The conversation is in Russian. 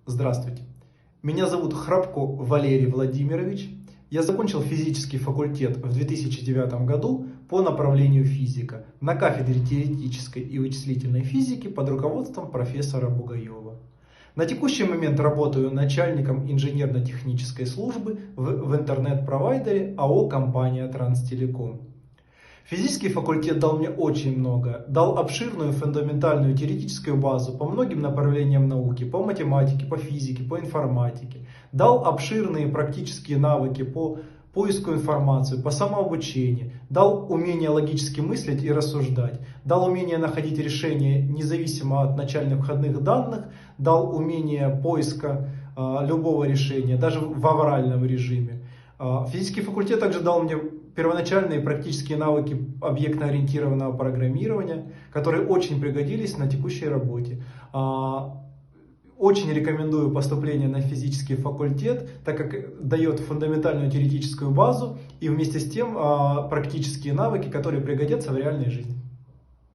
Здравствуйте. Меня зовут Храпко Валерий Владимирович. Я закончил физический факультет в 2009 году по направлению физика на кафедре теоретической и вычислительной физики под руководством профессора Бугаева. На текущий момент работаю начальником инженерно-технической службы в интернет-провайдере АО «Компания Транстелеком». Физический факультет дал мне очень много, дал обширную фундаментальную теоретическую базу по многим направлениям науки, по математике, по физике, по информатике, дал обширные практические навыки по поиску информации, по самообучению, дал умение логически мыслить и рассуждать, дал умение находить решения независимо от начальных входных данных, дал умение поиска любого решения, даже в авральном режиме. Физический факультет также дал мне первоначальные практические навыки объектно-ориентированного программирования, которые очень пригодились на текущей работе. Очень рекомендую поступление на физический факультет, так как дает фундаментальную теоретическую базу и вместе с тем практические навыки, которые пригодятся в реальной жизни.